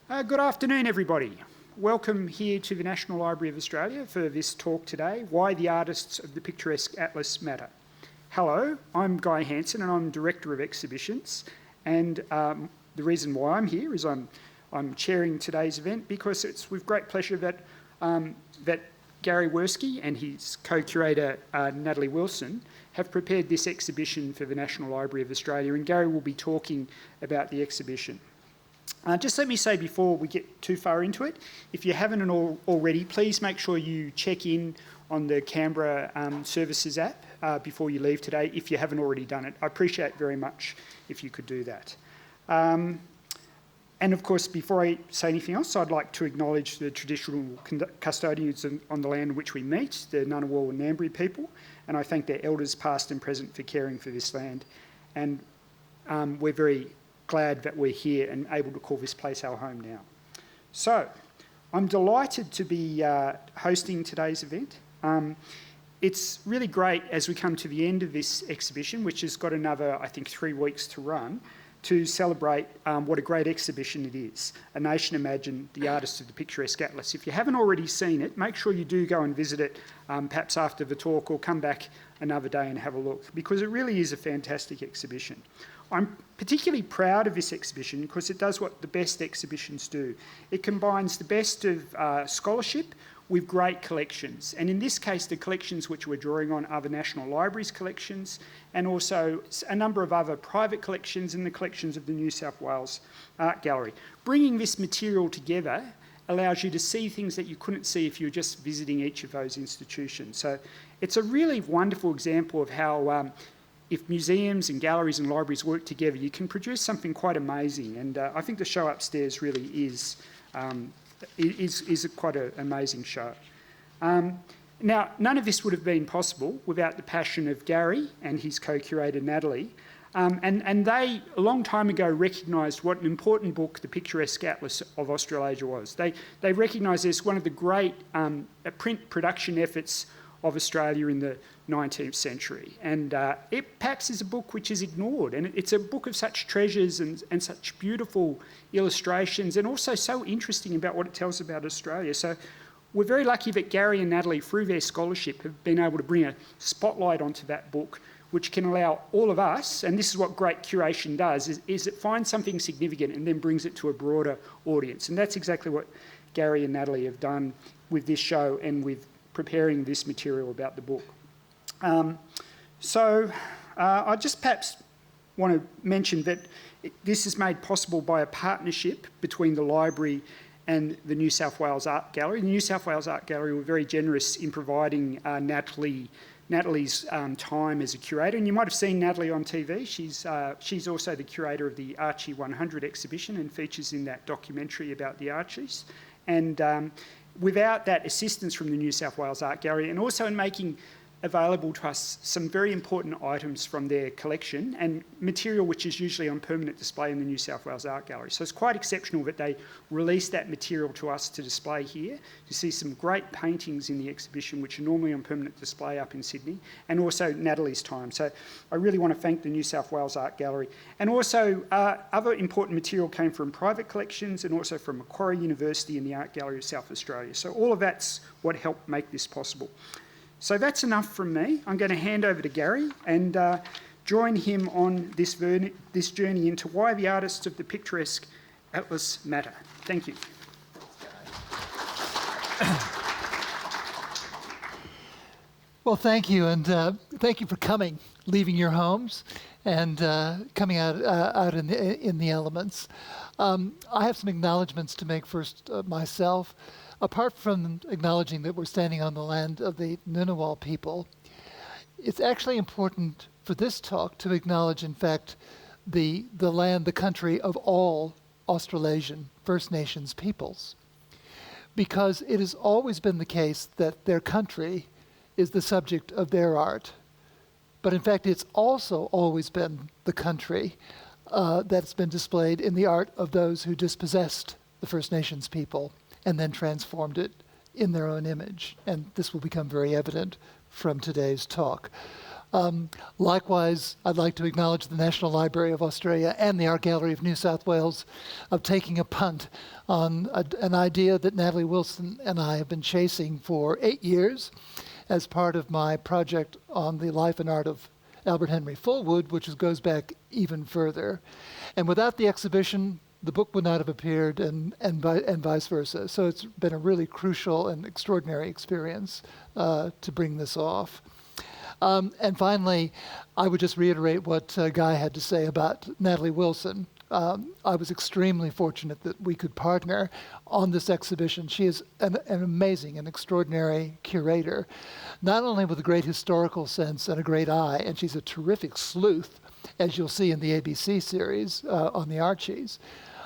Good afternoon, everybody. Welcome here to the National Library of Australia for this talk today, Why the Artists of the Picturesque Atlas Matter. Hello, I'm Guy Hansen and I'm Director of Exhibitions, and the reason why I'm here is I'm chairing today's event because it's with great pleasure that Gary Werskey and his co-curator Natalie Wilson have prepared this exhibition for the National Library of Australia, and Gary will be talking about the exhibition. Just let me say before we get too far into it, if you haven't already, please make sure you check in on the Canberra Services app before you leave today, if you haven't already done it. I appreciate very much if you could do that. And of course, before I say anything else, I'd like to acknowledge the traditional custodians on the land on which we meet, the Ngunnawal and Ngambri people, and I thank their elders past and present for caring for this land. And we're very glad that we're here and able to call this place our home now. So, I'm delighted to be hosting today's event. It's really great as we come to the end of this exhibition, which has got another, I think, 3 weeks to run, to celebrate what a great exhibition it is. A Nation Imagined, the Artists of the Picturesque Atlas. If you haven't already seen it, make sure you do go and visit it, perhaps after the talk, or come back another day and have a look, because it really is a fantastic exhibition. I'm particularly proud of this exhibition because it does what the best exhibitions do. It combines the best of scholarship with great collections. And in this case, the collections which we're drawing on are the National Library's collections and also a number of other private collections and the collections of the New South Wales Art Gallery. Bringing this material together allows you to see things that you couldn't see if you were just visiting each of those institutions. So it's a really wonderful example of how if museums and galleries and libraries work together, you can produce something quite amazing. And I think the show upstairs really is quite an amazing show. Now, none of this would have been possible without the passion of Gary and his co-curator Natalie. And they, a long time ago, recognised what an important book the Picturesque Atlas of Australasia was. They recognised this one of the great print production efforts of Australia in the 19th century. And it perhaps is a book which is ignored, and it's a book of such treasures and such beautiful illustrations, and also so interesting about what it tells about Australia. So we're very lucky that Gary and Natalie, through their scholarship, have been able to bring a spotlight onto that book, which can allow all of us, and this is what great curation does, is it finds something significant and then brings it to a broader audience. And that's exactly what Gary and Natalie have done with this show and with preparing this material about the book. I just perhaps want to mention that this is made possible by a partnership between the library and the New South Wales Art Gallery. The New South Wales Art Gallery were very generous in providing Natalie's time as a curator, and you might have seen Natalie on TV. She's also the curator of the Archie 100 exhibition and features in that documentary about the Archies. And without that assistance from the New South Wales Art Gallery, and also in making available to us some very important items from their collection and material which is usually on permanent display in the New South Wales Art Gallery. So it's quite exceptional that they released that material to us to display here. You see some great paintings in the exhibition which are normally on permanent display up in Sydney, and also Natalie's time. So I really want to thank the New South Wales Art Gallery. And also other important material came from private collections and also from Macquarie University and the Art Gallery of South Australia. So all of that's what helped make this possible. So that's enough from me. I'm going to hand over to Gary and join him on this journey into why the artists of the Picturesque Atlas matter. Thank you. Well, thank you, and thank you for coming, leaving your homes, and coming out in the elements. I have some acknowledgements to make first myself. Apart from acknowledging that we're standing on the land of the Ngunnawal people, it's actually important for this talk to acknowledge, in fact, the land, the country of all Australasian First Nations peoples. Because it has always been the case that their country is the subject of their art. But in fact, it's also always been the country that's been displayed in the art of those who dispossessed the First Nations people and then transformed it in their own image. And this will become very evident from today's talk. Likewise, I'd like to acknowledge the National Library of Australia and the Art Gallery of New South Wales of taking a punt on an idea that Natalie Wilson and I have been chasing for 8 years as part of my project on the life and art of Albert Henry Fullwood, which goes back even further. And without the exhibition, the book would not have appeared, and vice versa. So it's been a really crucial and extraordinary experience to bring this off. And finally, I would just reiterate what Guy had to say about Natalie Wilson. I was extremely fortunate that we could partner on this exhibition. She is an amazing and extraordinary curator, not only with a great historical sense and a great eye, and she's a terrific sleuth, as you'll see in the ABC series on the Archies,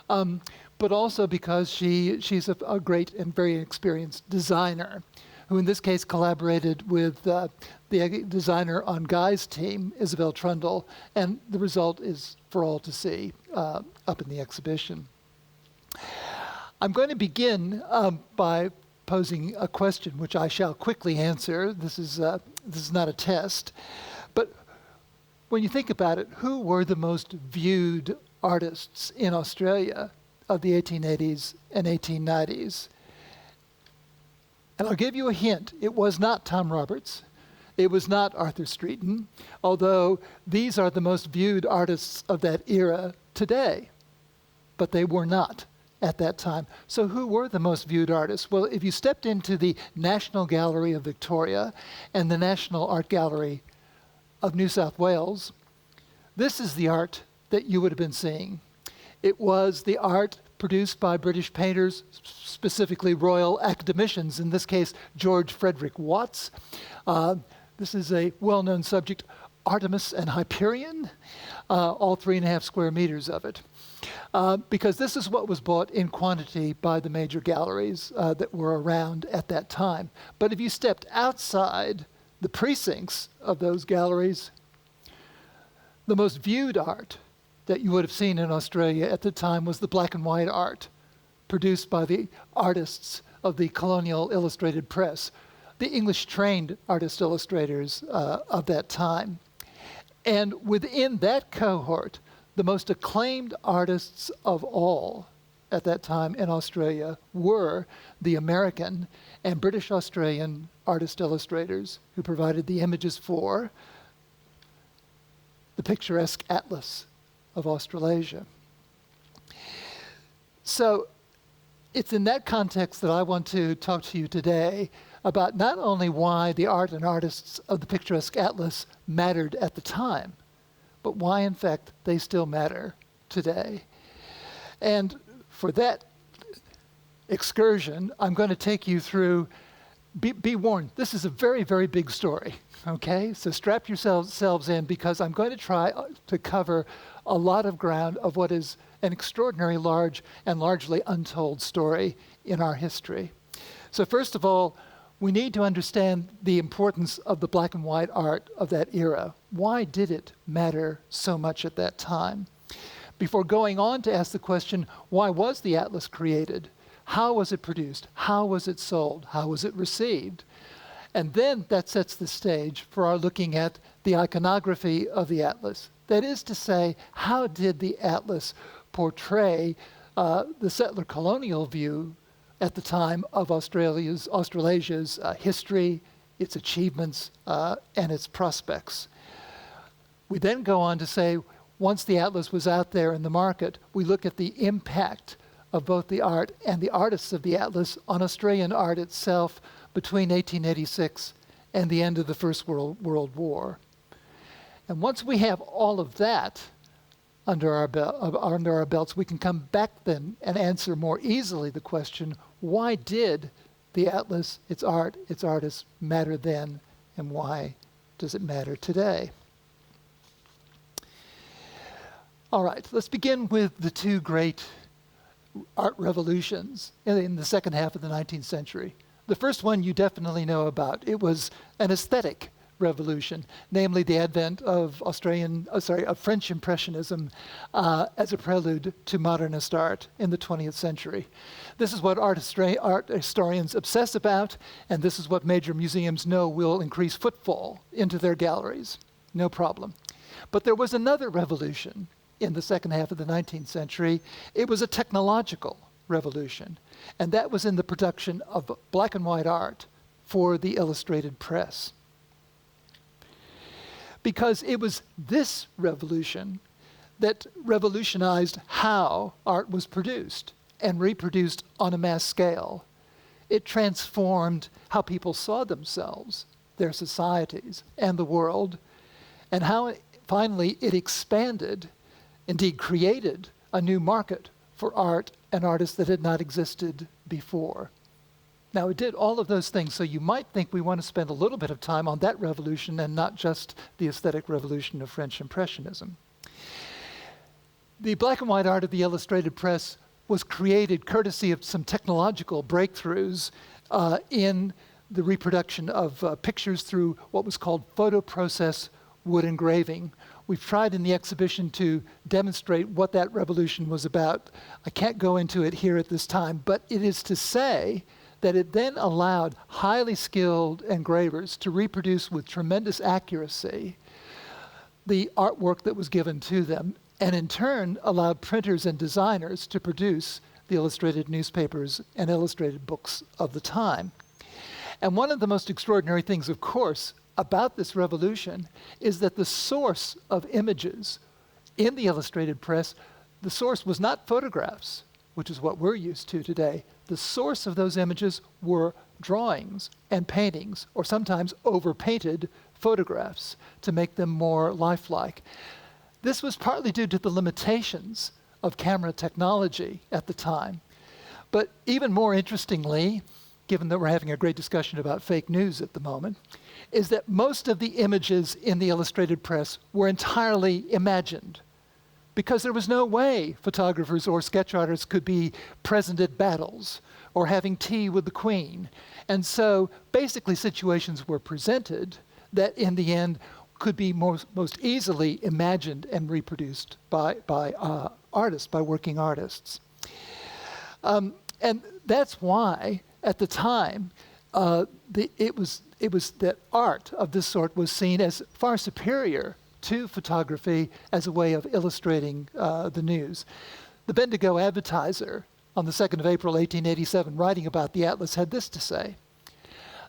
but also because she's a great and very experienced designer, who in this case collaborated with the designer on Guy's team, Isabel Trundle, and the result is for all to see up in the exhibition. I'm going to begin by posing a question, which I shall quickly answer. This is not a test, but when you think about it, who were the most viewed artists in Australia of the 1880s and 1890s? And I'll give you a hint. It was not Tom Roberts. It was not Arthur Streeton, although these are the most viewed artists of that era today. But they were not at that time. So who were the most viewed artists? Well, if you stepped into the National Gallery of Victoria and the National Art Gallery of New South Wales, this is the art that you would have been seeing. It was the art produced by British painters, specifically Royal Academicians, in this case, George Frederick Watts. This is a well-known subject, Artemis and Hyperion, all 3.5 square meters of it. Because this is what was bought in quantity by the major galleries that were around at that time. But if you stepped outside the precincts of those galleries, the most viewed art that you would have seen in Australia at the time was the black and white art produced by the artists of the colonial illustrated press, the English-trained artist-illustrators of that time. And within that cohort, the most acclaimed artists of all at that time in Australia were the American and British Australian artist-illustrators who provided the images for the Picturesque Atlas of Australasia. So it's in that context that I want to talk to you today about not only why the art and artists of the Picturesque Atlas mattered at the time, but why, in fact, they still matter today. And for that excursion, I'm going to take you through, be warned, this is a very, very big story, okay? So strap yourselves in, because I'm going to try to cover a lot of ground of what is an extraordinary large and largely untold story in our history. So first of all, we need to understand the importance of the black and white art of that era. Why did it matter so much at that time? Before going on to ask the question, why was the atlas created? How was it produced? How was it sold? How was it received? And then that sets the stage for our looking at the iconography of the atlas. That is to say, how did the atlas portray the settler colonial view at the time of Australia's history, its achievements, and its prospects? We then go on to say, once the atlas was out there in the market, we look at the impact of both the art and the artists of the atlas on Australian art itself between 1886 and the end of the First World War. And once we have all of that under our belts, we can come back then and answer more easily the question, why did the atlas, its art, its artists matter then, and why does it matter today? All right, let's begin with the two great art revolutions in the second half of the 19th century. The first one you definitely know about. It was an aesthetic revolution, namely the advent of French Impressionism as a prelude to modernist art in the 20th century. This is what art historians obsess about, and this is what major museums know will increase footfall into their galleries. no problem. But there was another revolution in the second half of the 19th century. It was a technological revolution, and that was in the production of black and white art for the illustrated press. Because it was this revolution that revolutionized how art was produced and reproduced on a mass scale. It transformed how people saw themselves, their societies, and the world, and how finally it expanded, indeed created, a new market for art and artists that had not existed before. Now, it did all of those things, so you might think we want to spend a little bit of time on that revolution and not just the aesthetic revolution of French Impressionism. The black and white art of the illustrated press was created courtesy of some technological breakthroughs in the reproduction of pictures through what was called photoprocess wood engraving. We've tried in the exhibition to demonstrate what that revolution was about. I can't go into it here at this time, but it is to say that it then allowed highly skilled engravers to reproduce with tremendous accuracy the artwork that was given to them, and in turn allowed printers and designers to produce the illustrated newspapers and illustrated books of the time. And one of the most extraordinary things, of course, about this revolution is that the source of images in the illustrated press, the source was not photographs, which is what we're used to today. The source of those images were drawings and paintings, or sometimes overpainted photographs to make them more lifelike. This was partly due to the limitations of camera technology at the time. But even more interestingly, given that we're having a great discussion about fake news at the moment, is that most of the images in the illustrated press were entirely imagined, because there was no way photographers or sketch artists could be present at battles or having tea with the Queen. And so basically situations were presented that in the end could be most easily imagined and reproduced by artists, by working artists. And that's why at the time it was that art of this sort was seen as far superior to photography as a way of illustrating the news. The Bendigo Advertiser on the 2nd of April 1887, writing about the Atlas, had this to say: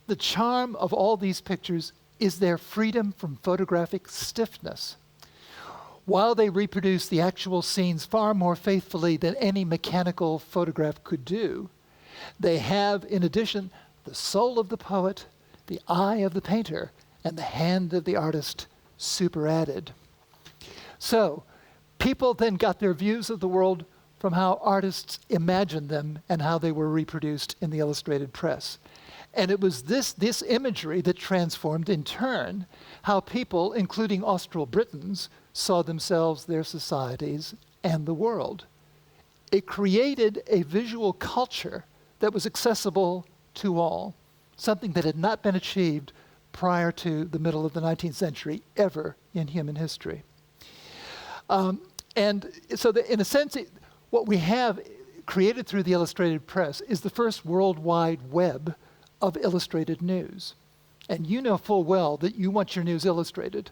"The charm of all these pictures is their freedom from photographic stiffness. While they reproduce the actual scenes far more faithfully than any mechanical photograph could do, they have, in addition, the soul of the poet, the eye of the painter, and the hand of the artist superadded." So, people then got their views of the world from how artists imagined them and how they were reproduced in the illustrated press. And it was this imagery that transformed, in turn, how people, including Austral Britons, saw themselves, their societies, and the world. It created a visual culture that was accessible to all, something that had not been achieved prior to the middle of the 19th century ever in human history. And so in a sense, what we have created through the illustrated press is the first worldwide web of illustrated news. And you know full well that you want your news illustrated.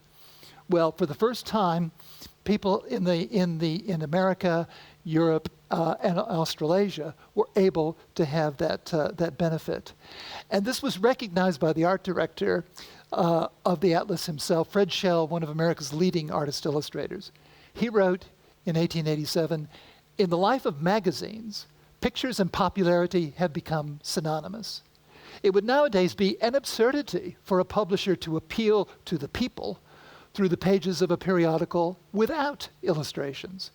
Well, for the first time, people in America, Europe, and Australasia were able to have that benefit. And this was recognized by the art director of the Atlas himself, Fred Schell, one of America's leading artist illustrators. He wrote in 1887, "In the life of magazines, pictures and popularity have become synonymous. It would nowadays be an absurdity for a publisher to appeal to the people through the pages of a periodical without illustrations.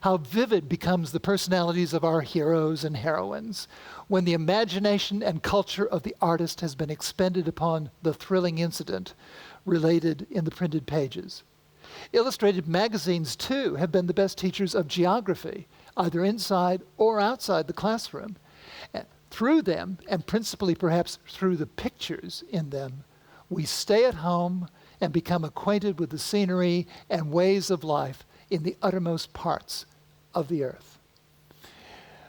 How vivid becomes the personalities of our heroes and heroines when the imagination and culture of the artist has been expended upon the thrilling incident related in the printed pages. Illustrated magazines, too, have been the best teachers of geography, either inside or outside the classroom. Through them, and principally perhaps through the pictures in them, we stay at home and become acquainted with the scenery and ways of life in the uttermost parts of the earth."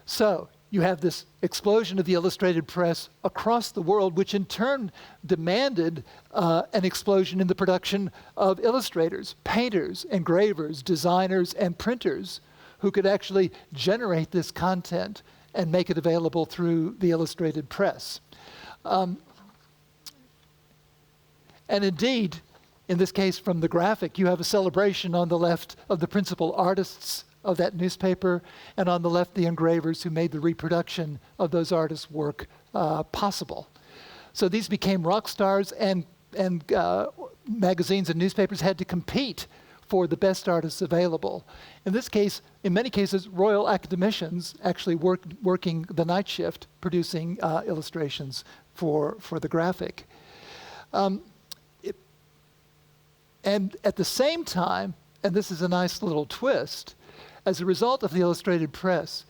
So, you have this explosion of the illustrated press across the world, which in turn demanded an explosion in the production of illustrators, painters, engravers, designers, and printers who could actually generate this content and make it available through the illustrated press. And indeed, in this case from the graphic, you have a celebration on the left of the principal artists of that newspaper, and on the left, the engravers who made the reproduction of those artists' work possible. So these became rock stars, and magazines and newspapers had to compete for the best artists available. In this case, in many cases, royal academicians actually working the night shift, producing illustrations for the graphic. And at the same time, and this is a nice little twist, as a result of the illustrated press,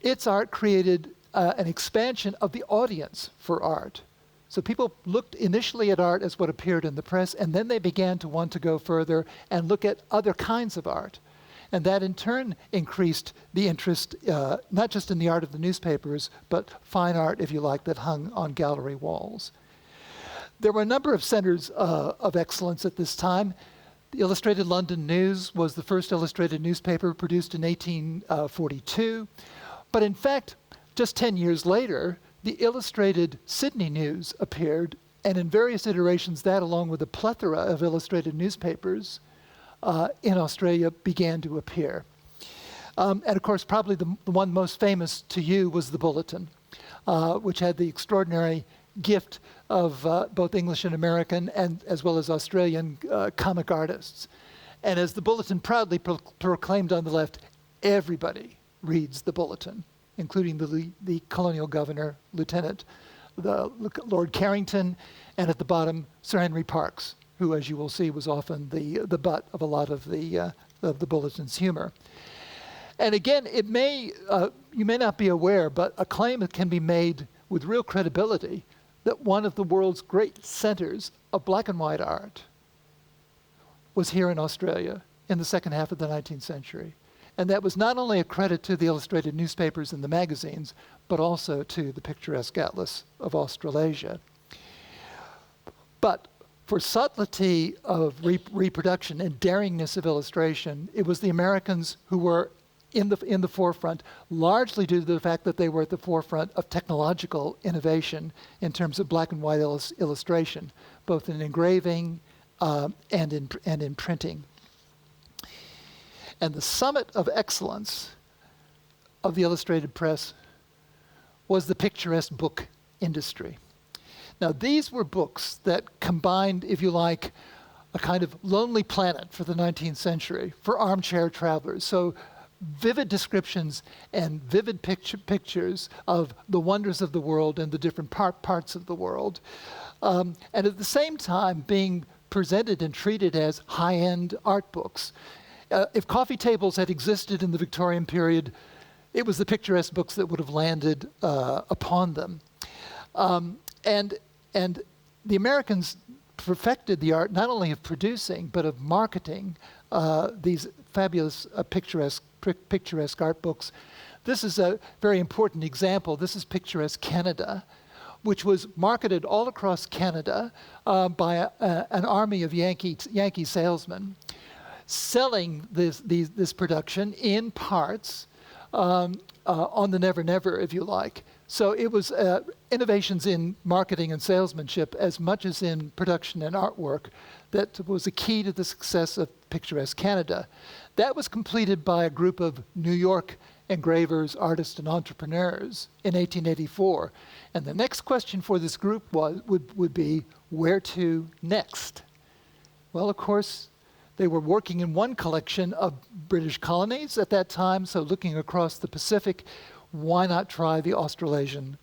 its art created an expansion of the audience for art. So people looked initially at art as what appeared in the press, and then they began to want to go further and look at other kinds of art. And that in turn increased the interest, not just in the art of the newspapers, but fine art, if you like, that hung on gallery walls. There were a number of centers of excellence at this time. The Illustrated London News was the first illustrated newspaper produced in 1842. But in fact, just 10 years later, the Illustrated Sydney News appeared, and in various iterations, that along with a plethora of illustrated newspapers in Australia began to appear. And of course, probably the one most famous to you was the Bulletin, which had the extraordinary gift of both English and American, and as well as Australian comic artists. And as the Bulletin proudly proclaimed on the left, everybody reads the Bulletin, including the colonial governor, lieutenant, Lord Carrington, and at the bottom, Sir Henry Parkes, who, as you will see, was often the butt of a lot of the Bulletin's humor. And again, you may not be aware, but a claim can be made with real credibility that one of the world's great centers of black and white art was here in Australia in the second half of the 19th century. And that was not only a credit to the illustrated newspapers and the magazines, but also to the Picturesque Atlas of Australasia. But for subtlety of reproduction and daringness of illustration, it was the Americans who were in the forefront, largely due to the fact that they were at the forefront of technological innovation in terms of black and white illustration, both in engraving and in printing. And the summit of excellence of the illustrated press was the picturesque book industry. Now, these were books that combined, if you like, a kind of Lonely Planet for the 19th century, for armchair travelers. So vivid descriptions and vivid pictures of the wonders of the world and the different parts of the world. And at the same time being presented and treated as high-end art books. If coffee tables had existed in the Victorian period, it was the picturesque books that would have landed upon them. And the Americans perfected the art not only of producing, but of marketing these fabulous picturesque art books. This is a very important example. This is Picturesque Canada, which was marketed all across Canada by an army of Yankee salesmen, selling this production in parts on the Never Never, if you like. So it was innovations in marketing and salesmanship as much as in production and artwork that was a key to the success of Picturesque Canada. That was completed by a group of New York engravers, artists, and entrepreneurs in 1884. And the next question for this group would be, where to next? Well, of course, they were working in one collection of British colonies at that time, so looking across the Pacific, why not try the Australasian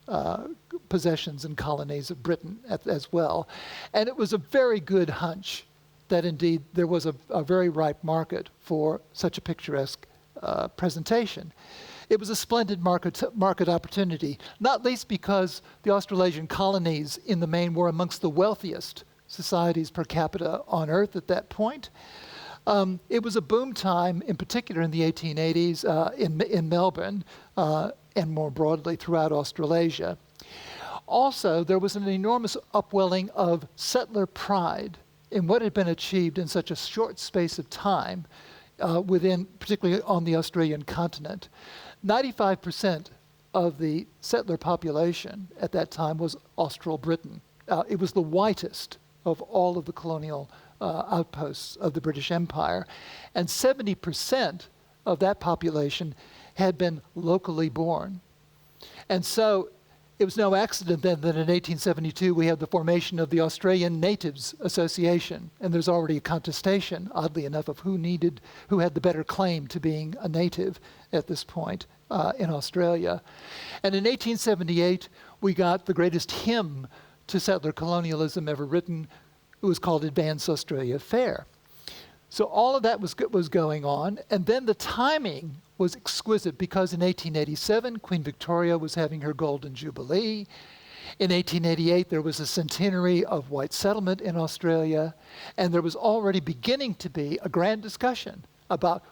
possessions and colonies of Britain as well? And it was a very good hunch that indeed there was a very ripe market for such a picturesque presentation. It was a splendid market opportunity, not least because the Australasian colonies in the main were amongst the wealthiest societies per capita on Earth at that point. It was a boom time, in particular in the 1880s in Melbourne, and more broadly throughout Australasia. Also, there was an enormous upwelling of settler pride in what had been achieved in such a short space of time particularly on the Australian continent. 95% of the settler population at that time was Austral Britain. It was the whitest of all of the colonial outposts of the British Empire. And 70% of that population had been locally born. And so it was no accident then that in 1872 we had the formation of the Australian Natives Association. And there's already a contestation, oddly enough, of who had the better claim to being a native at this point in Australia. And in 1878, we got the greatest hymn to settler colonialism ever written. It was called Advance Australia Fair. So all of that was going on. And then the timing was exquisite because in 1887, Queen Victoria was having her Golden Jubilee. In 1888, there was a centenary of white settlement in Australia. And there was already beginning to be a grand discussion about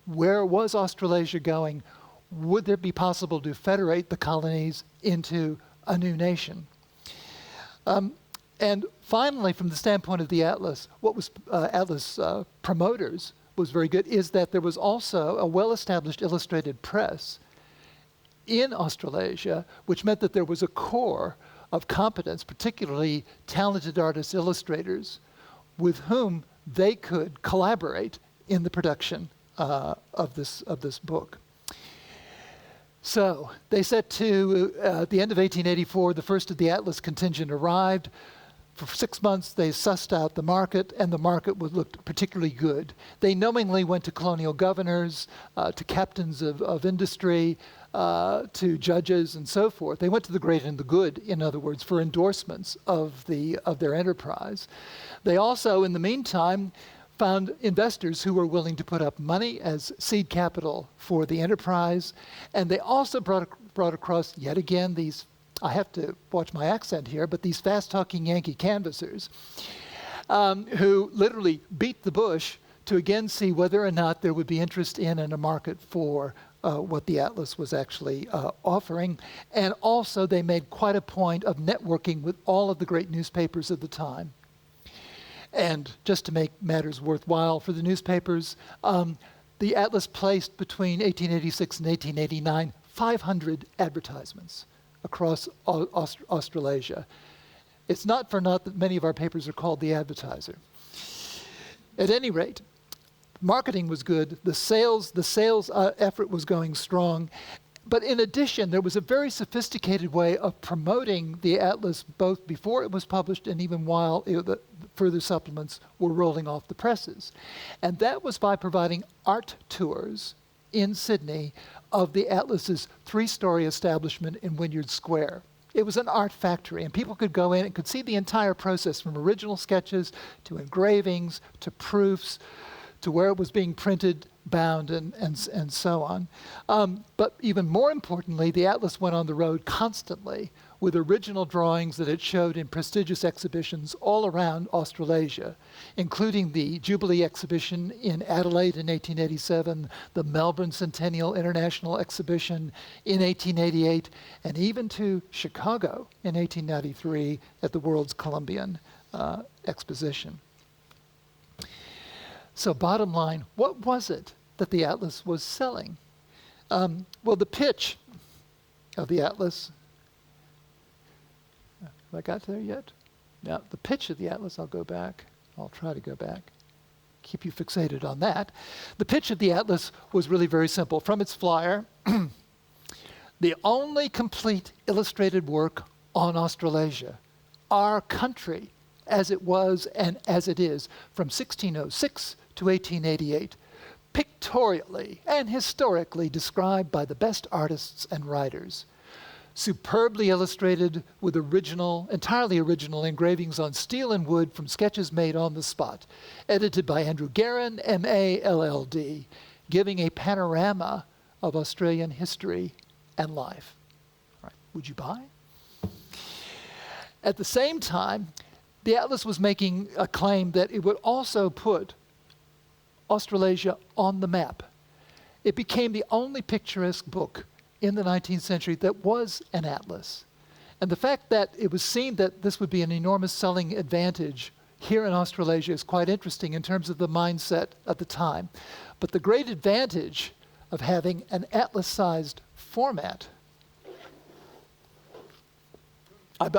where was Australasia going? Would it be possible to federate the colonies into a new nation? And finally, from the standpoint of the Atlas, what was Atlas promoters was very good is that there was also a well-established illustrated press in Australasia, which meant that there was a core of competence, particularly talented artist-illustrators, with whom they could collaborate in the production of this book. So they set to, at the end of 1884, the first of the Atlas contingent arrived. For 6 months, they sussed out the market, and the market looked particularly good. They knowingly went to colonial governors, to captains of industry, to judges, and so forth. They went to the great and the good, in other words, for endorsements of their enterprise. They also, in the meantime, found investors who were willing to put up money as seed capital for the enterprise. And they also brought across, yet again, these, I have to watch my accent here, but these fast-talking Yankee canvassers who literally beat the bush to again see whether or not there would be interest in and a market for what the Atlas was actually offering. And also they made quite a point of networking with all of the great newspapers of the time. And just to make matters worthwhile for the newspapers, the Atlas placed between 1886 and 1889 500 advertisements across Australasia. It's not for naught that many of our papers are called The Advertiser. At any rate, marketing was good, the sales effort was going strong, but in addition, there was a very sophisticated way of promoting the Atlas both before it was published and even while the further supplements were rolling off the presses. And that was by providing art tours in Sydney of the Atlas's 3-story establishment in Wynyard Square. It was an art factory, and people could go in and could see the entire process from original sketches to engravings to proofs to where it was being printed, bound, and so on. But even more importantly, the Atlas went on the road constantly with original drawings that it showed in prestigious exhibitions all around Australasia, including the Jubilee exhibition in Adelaide in 1887, the Melbourne Centennial International Exhibition in 1888, and even to Chicago in 1893 at the World's Columbian Exposition. So bottom line, what was it that the Atlas was selling? Well, the pitch of the Atlas, have I got there yet? Now, the pitch of the Atlas, I'll go back. I'll try to go back. Keep you fixated on that. The pitch of the Atlas was really very simple. From its flyer, the only complete illustrated work on Australasia, our country as it was and as it is from 1606 to 1888, pictorially and historically described by the best artists and writers, superbly illustrated with entirely original engravings on steel and wood from sketches made on the spot, edited by Andrew Guerin, M.A., LLD, giving a panorama of Australian history and life. All right, would you buy? At the same time, the Atlas was making a claim that it would also put Australasia on the map. It became the only picturesque book in the 19th century that was an atlas. And the fact that it was seen that this would be an enormous selling advantage here in Australasia is quite interesting in terms of the mindset at the time. But the great advantage of having an atlas-sized format. I've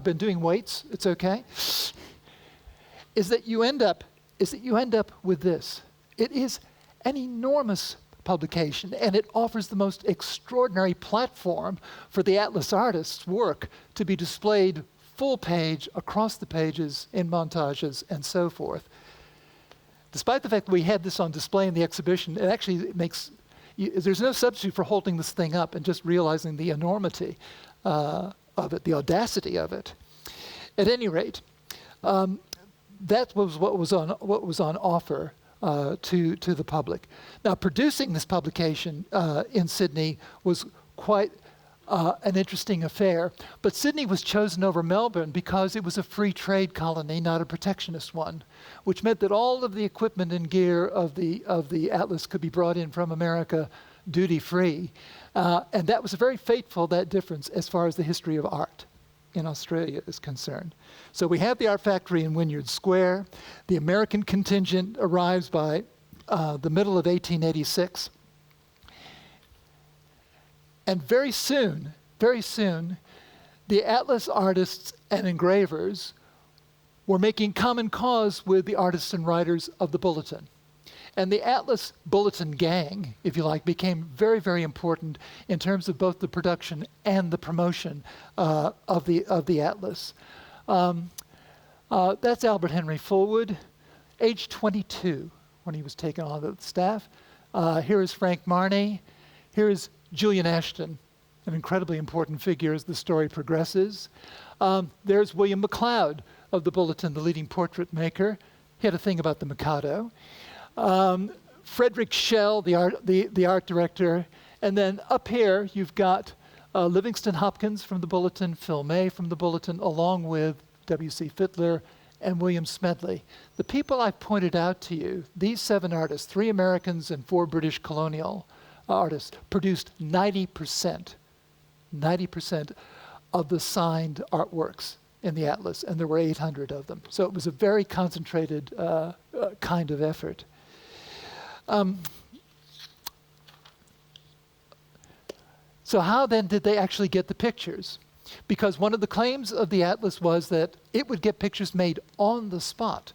been doing weights. It's okay. Is that you end up with this. It is an enormous publication, and it offers the most extraordinary platform for the atlas artist's work to be displayed full page across the pages in montages and so forth. Despite the fact that we had this on display in the exhibition, it actually makes there's no substitute for holding this thing up and just realizing the enormity of it, the audacity of it. At any rate, that was what was on offer to the public. Now, producing this publication in Sydney was quite an interesting affair, but Sydney was chosen over Melbourne because it was a free trade colony, not a protectionist one, which meant that all of the equipment and gear of the Atlas could be brought in from America duty-free. And that was very fateful, that difference, as far as the history of art in Australia is concerned. So we have the art factory in Wynyard Square. The American contingent arrives by the middle of 1886. And very soon, the Atlas artists and engravers were making common cause with the artists and writers of the Bulletin. And the Atlas Bulletin gang, if you like, became very, very important in terms of both the production and the promotion of the Atlas. That's Albert Henry Fullwood, age 22 when he was taken on the staff. Here is Frank Marney. Here is Julian Ashton, an incredibly important figure as the story progresses. There's William McLeod of the Bulletin, the leading portrait maker. He had a thing about the Mikado. Frederick Schell, the art director. And then up here, you've got Livingston Hopkins from the Bulletin, Phil May from the Bulletin, along with W.C. Fittler and William Smedley. The people I've pointed out to you, these 7 artists, 3 Americans and 4 British colonial artists, produced 90% of the signed artworks in the Atlas, and there were 800 of them. So it was a very concentrated kind of effort. So how then did they actually get the pictures? Because one of the claims of the Atlas was that it would get pictures made on the spot.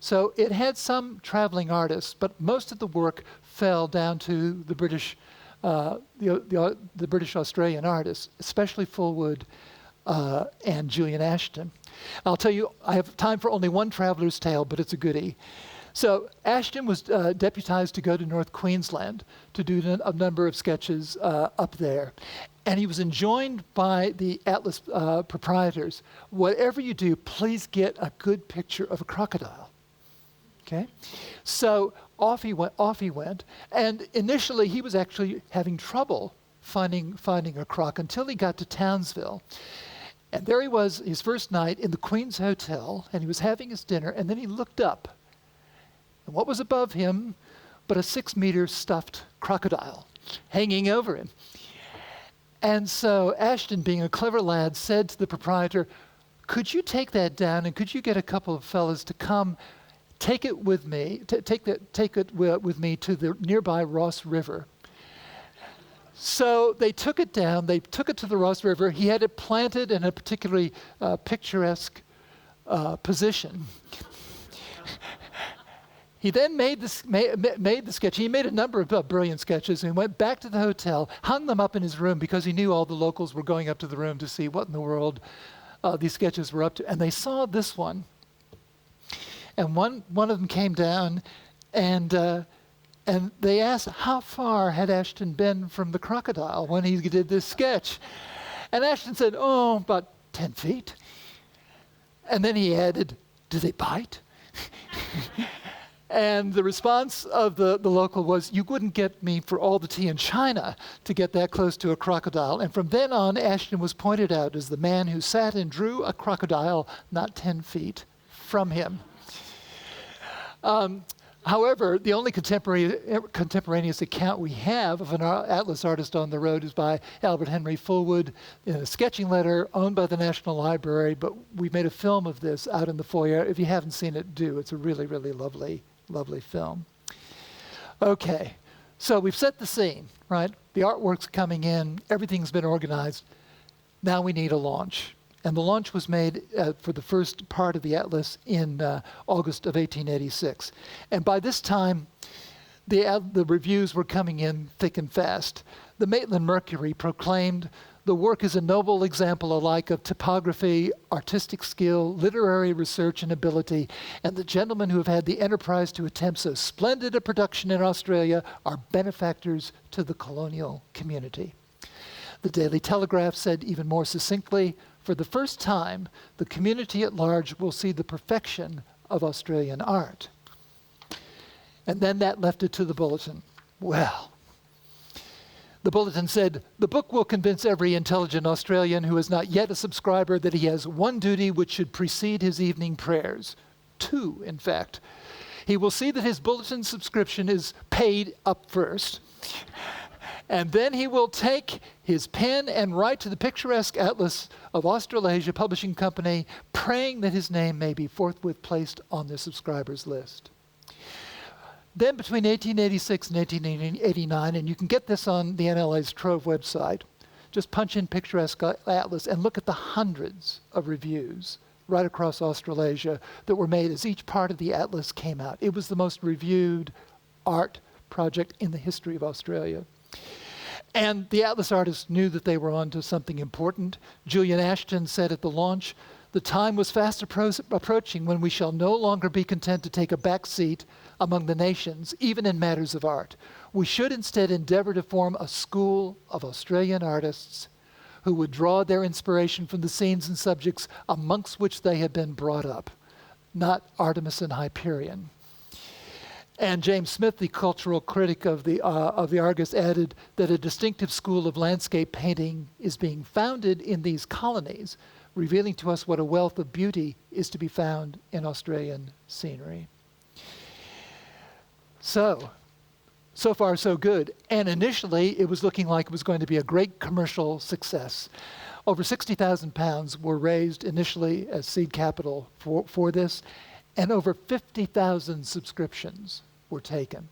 So it had some traveling artists, but most of the work fell down to the British, the British Australian artists, especially Fullwood and Julian Ashton. I'll tell you, I have time for only one traveler's tale, but it's a goodie. So Ashton was deputized to go to North Queensland to do a number of sketches up there. And he was enjoined by the Atlas proprietors, whatever you do, please get a good picture of a crocodile. Okay? So off he went. And initially he was actually having trouble finding a croc until he got to Townsville. And there he was, his first night in the Queen's Hotel, and he was having his dinner, and then he looked up. And what was above him but a 6-meter stuffed crocodile hanging over him? And so Ashton, being a clever lad, said to the proprietor, could you take that down and could you get a couple of fellas to come take it with me, take it with me to the nearby Ross River? So they took it down, they took it to the Ross River. He had it planted in a particularly picturesque position. He then made the sketch. He made a number of brilliant sketches and went back to the hotel, hung them up in his room because he knew all the locals were going up to the room to see what in the world these sketches were up to. And they saw this one. And one of them came down and they asked how far had Ashton been from the crocodile when he did this sketch. And Ashton said, oh, about 10 feet. And then he added, do they bite? And the response of the local was, you wouldn't get me for all the tea in China to get that close to a crocodile. And from then on, Ashton was pointed out as the man who sat and drew a crocodile not 10 feet from him. However, the only contemporaneous account we have of an atlas artist on the road is by Albert Henry Fullwood in a sketching letter owned by the National Library, but we made a film of this out in the foyer. If you haven't seen it, do. It's a really, really lovely, lovely film. Okay, so we've set the scene, right? The artwork's coming in, everything's been organized. Now we need a launch. And the launch was made for the first part of the atlas in August of 1886. And by this time, the reviews were coming in thick and fast. The Maitland Mercury proclaimed, "The work is a noble example alike of typography, artistic skill, literary research and ability, and the gentlemen who have had the enterprise to attempt so splendid a production in Australia are benefactors to the colonial community." The Daily Telegraph said even more succinctly, "For the first time, the community at large will see the perfection of Australian art." And then that left it to the Bulletin. Well, the Bulletin said, "The book will convince every intelligent Australian who is not yet a subscriber that he has one duty which should precede his evening prayers. Two, in fact. He will see that his Bulletin subscription is paid up first. And then he will take his pen and write to the Picturesque Atlas of Australasia Publishing Company, praying that his name may be forthwith placed on their subscribers list." Then between 1886 and 1889, and you can get this on the NLA's Trove website, just punch in Picturesque Atlas and look at the hundreds of reviews right across Australasia that were made as each part of the atlas came out. It was the most reviewed art project in the history of Australia. And the atlas artists knew that they were on to something important. Julian Ashton said at the launch, "The time was fast approaching when we shall no longer be content to take a back seat among the nations, even in matters of art. We should instead endeavor to form a school of Australian artists who would draw their inspiration from the scenes and subjects amongst which they had been brought up, not Artemis and Hyperion." And James Smith, the cultural critic of the Argus, added that a distinctive school of landscape painting is being founded in these colonies, revealing to us what a wealth of beauty is to be found in Australian scenery. So far so good. And initially, it was looking like it was going to be a great commercial success. Over £60,000 were raised initially as seed capital for this, and over 50,000 subscriptions were taken,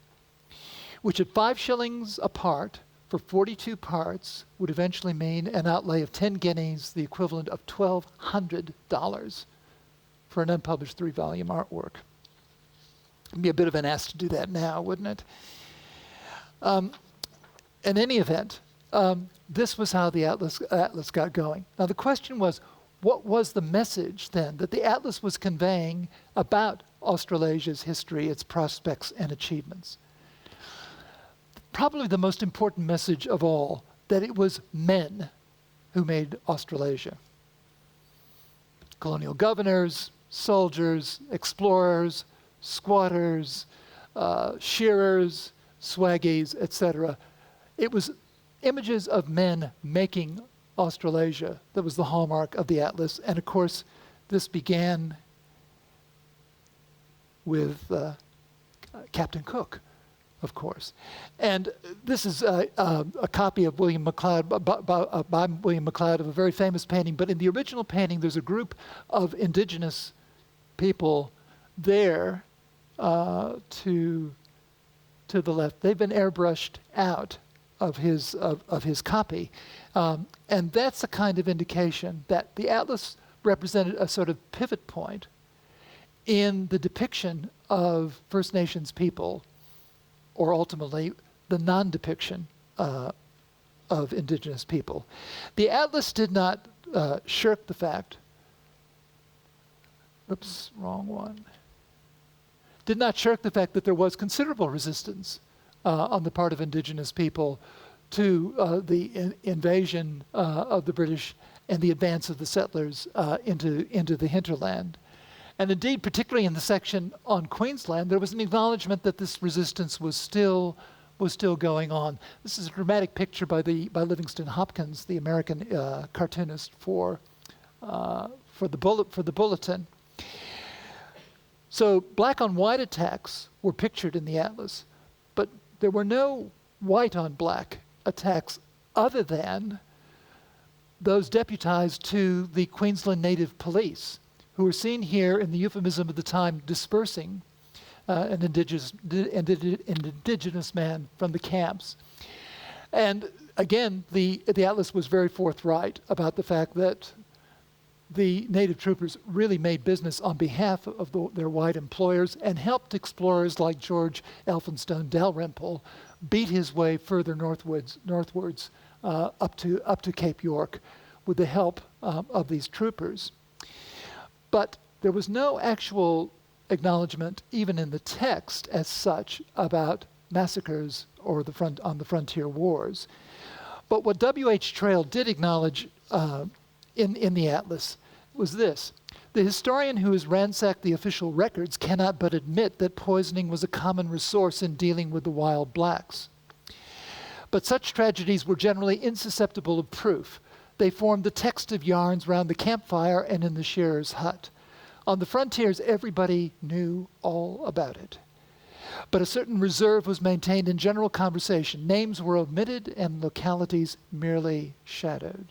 which at 5 shillings a part for 42 parts would eventually mean an outlay of 10 guineas, the equivalent of $1,200 for an unpublished 3-volume artwork. It'd be a bit of an ask to do that now, wouldn't it? In any event, this was how the atlas got going. Now the question was, what was the message then that the atlas was conveying about Australasia's history, its prospects and achievements? Probably the most important message of all, that it was men who made Australasia. Colonial governors, soldiers, explorers, squatters, shearers, swaggies, etc. It was images of men making Australasia that was the hallmark of the atlas. And of course, this began with Captain Cook, of course. And this is a copy of William McLeod, by William McLeod, of a very famous painting. But in the original painting, there's a group of indigenous people there to the left. They've been airbrushed out of his copy. And that's a kind of indication that the atlas represented a sort of pivot point in the depiction of First Nations people, or ultimately the non-depiction of Indigenous people. The atlas did not shirk the fact, did not shirk the fact that there was considerable resistance on the part of Indigenous people to the invasion of the British and the advance of the settlers into the hinterland. And indeed, particularly in the section on Queensland, there was an acknowledgement that this resistance was still going on. This is a dramatic picture by Livingston Hopkins, the American cartoonist for the Bulletin. So black on white attacks were pictured in the atlas, but there were no white on black attacks other than those deputized to the Queensland Native Police, who were seen here in the euphemism of the time dispersing an indigenous man from the camps. And again, the atlas was very forthright about the fact that the native troopers really made business on behalf of their white employers and helped explorers like George Elphinstone Dalrymple beat his way further northwards up to Cape York with the help of these troopers. But there was no actual acknowledgement, even in the text as such, about massacres or on the frontier wars. But what W.H. Trail did acknowledge in the atlas was this: the historian who has ransacked the official records cannot but admit that poisoning was a common resource in dealing with the wild blacks. But such tragedies were generally insusceptible of proof. They formed the text of yarns round the campfire and in the shearer's hut. On the frontiers, everybody knew all about it. But a certain reserve was maintained in general conversation. Names were omitted and localities merely shadowed.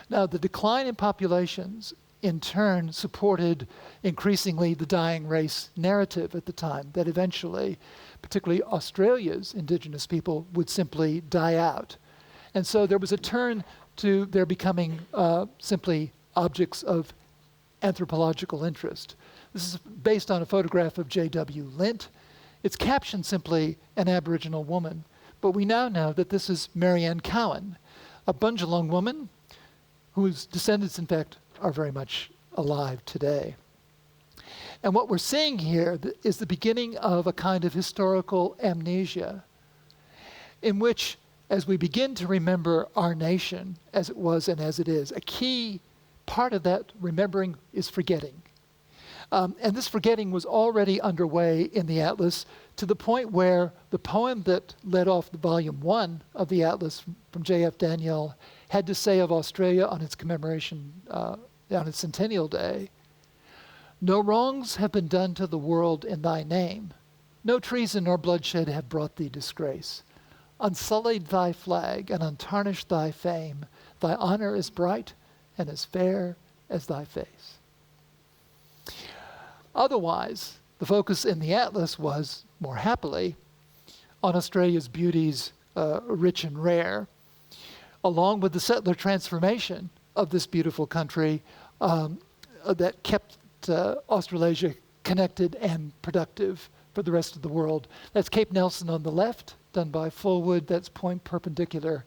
Now, the decline in populations, in turn, supported increasingly the dying race narrative at the time, that eventually, particularly Australia's indigenous people, would simply die out. And so there was a turn to their becoming simply objects of anthropological interest. This is based on a photograph of J.W. Lint. It's captioned simply an Aboriginal woman, but we now know that this is Marianne Cowan, a Bundjalung woman whose descendants, in fact, are very much alive today. And what we're seeing here is the beginning of a kind of historical amnesia in which, as we begin to remember our nation as it was and as it is, a key part of that remembering is forgetting. And this forgetting was already underway in the Atlas to the point where the poem that led off the volume 1 of the Atlas from J.F. Daniel had to say of Australia on its commemoration, on its centennial day, "No wrongs have been done to the world in thy name. No treason nor bloodshed have brought thee disgrace. Unsullied thy flag and untarnished thy fame. Thy honor is bright and as fair as thy face." Otherwise, the focus in the Atlas was, more happily, on Australia's beauties, rich and rare, along with the settler transformation of this beautiful country that kept Australasia connected and productive for the rest of the world. That's Cape Nelson on the left, done by Fullwood. That's Point Perpendicular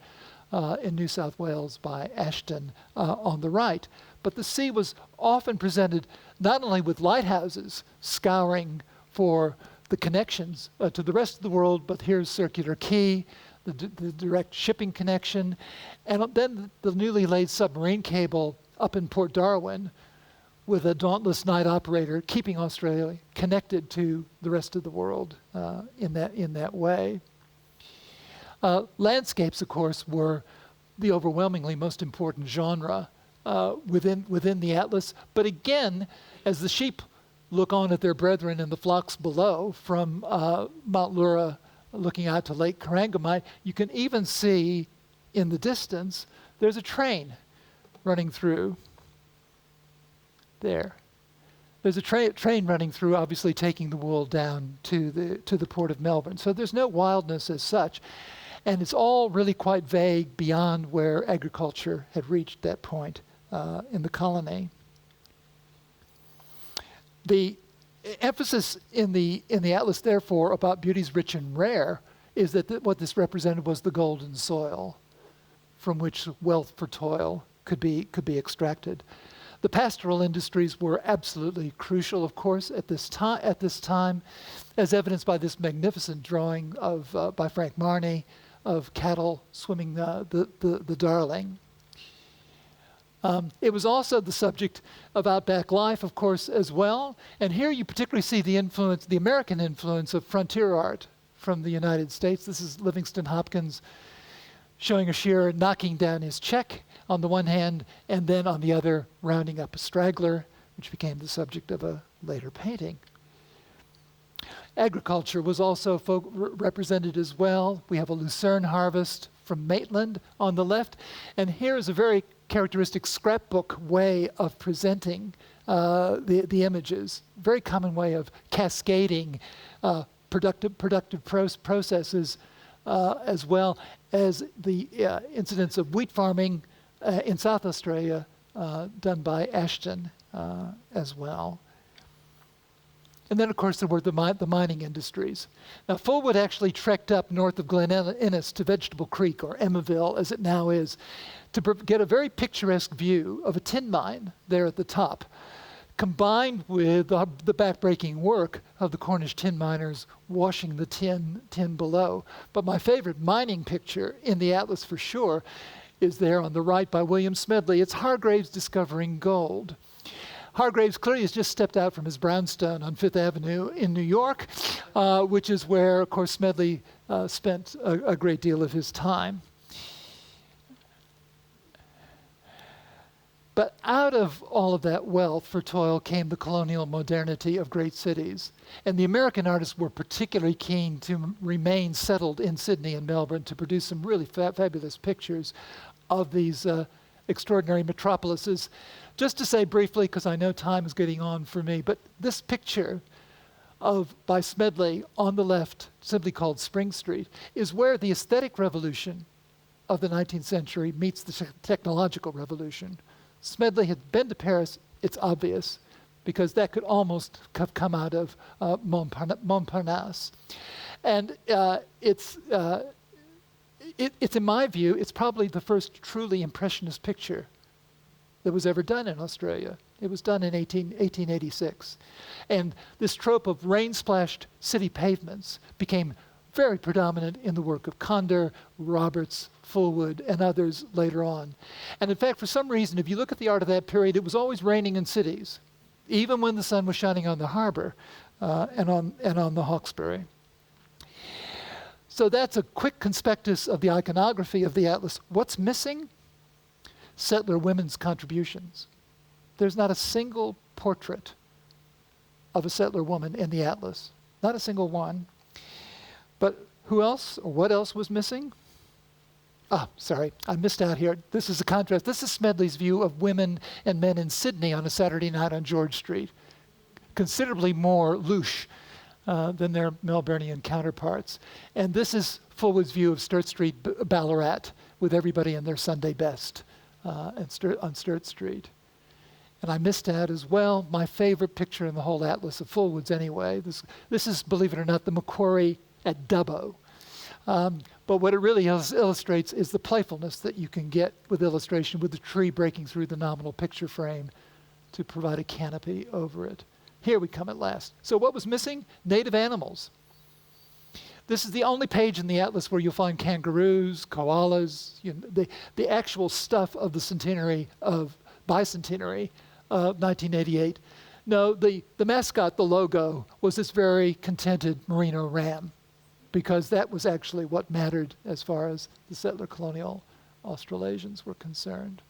in New South Wales by Ashton on the right. But the sea was often presented not only with lighthouses scouring for the connections to the rest of the world, but here's Circular Quay, the direct shipping connection, and then the newly laid submarine cable up in Port Darwin with a dauntless night operator keeping Australia connected to the rest of the world in that way. Landscapes, of course, were the overwhelmingly most important genre within the Atlas. But again, as the sheep look on at their brethren in the flocks below from Mount Lura looking out to Lake Corangamite, you can even see in the distance there's a train running through there. There's a train running through, obviously taking the wool down to the port of Melbourne. So there's no wildness as such. And it's all really quite vague beyond where agriculture had reached that point in the colony. The emphasis in the Atlas, therefore, about beauties rich and rare is that what this represented was the golden soil from which wealth for toil could be extracted. The pastoral industries were absolutely crucial, of course, at this time, as evidenced by this magnificent drawing by Frank Marney of cattle swimming the Darling. It was also the subject of outback life, of course, as well. And here you particularly see the American influence of frontier art from the United States. This is Livingston Hopkins showing a shearer knocking down his check on the one hand, and then on the other, rounding up a straggler, which became the subject of a later painting. Agriculture was also represented as well. We have a lucerne harvest from Maitland on the left. And here is a very characteristic scrapbook way of presenting the images. Very common way of cascading productive processes as well as the incidents of wheat farming in South Australia done by Ashton as well. And then, of course, there were the mining industries. Now, Fullwood actually trekked up north of Glen Innes to Vegetable Creek, or Emmaville, as it now is, to get a very picturesque view of a tin mine there at the top, combined with the backbreaking work of the Cornish tin miners washing the tin below. But my favorite mining picture in the atlas, for sure, is there on the right by William Smedley. It's Hargraves discovering gold. Hargraves clearly has just stepped out from his brownstone on Fifth Avenue in New York, which is where, of course, Smedley spent a great deal of his time. But out of all of that wealth for toil came the colonial modernity of great cities. And the American artists were particularly keen to remain settled in Sydney and Melbourne to produce some really fabulous pictures of these extraordinary metropolises. Just to say briefly, because I know time is getting on for me, but this picture by Smedley on the left, simply called Spring Street, is where the aesthetic revolution of the 19th century meets the technological revolution. Smedley had been to Paris, it's obvious, because that could almost have come out of Montparnasse. And it's in my view, it's probably the first truly impressionist picture that was ever done in Australia. It was done in 1886. And this trope of rain-splashed city pavements became very predominant in the work of Condor, Roberts, Fullwood, and others later on. And in fact, for some reason, if you look at the art of that period, it was always raining in cities, even when the sun was shining on the harbour and on the Hawkesbury. So that's a quick conspectus of the iconography of the atlas. What's missing? Settler women's contributions. There's not a single portrait of a settler woman in the atlas. Not a single one. But who else, or what else was missing? Sorry, I missed out here. This is a contrast. This is Smedley's view of women and men in Sydney on a Saturday night on George Street. Considerably more louche than their Melbourneian counterparts. And this is Fullwood's view of Sturt Street, Ballarat, with everybody in their Sunday best on Sturt Street. And I missed out as well my favorite picture in the whole atlas of Fullwood's anyway. This is, believe it or not, the Macquarie at Dubbo. But what it really illustrates is the playfulness that you can get with illustration, with the tree breaking through the nominal picture frame to provide a canopy over it. Here we come at last. So what was missing? Native animals. This is the only page in the atlas where you'll find kangaroos, koalas, the actual stuff of the bicentenary of 1988. No, the mascot, the logo, was this very contented merino ram, because that was actually what mattered as far as the settler colonial Australasians were concerned.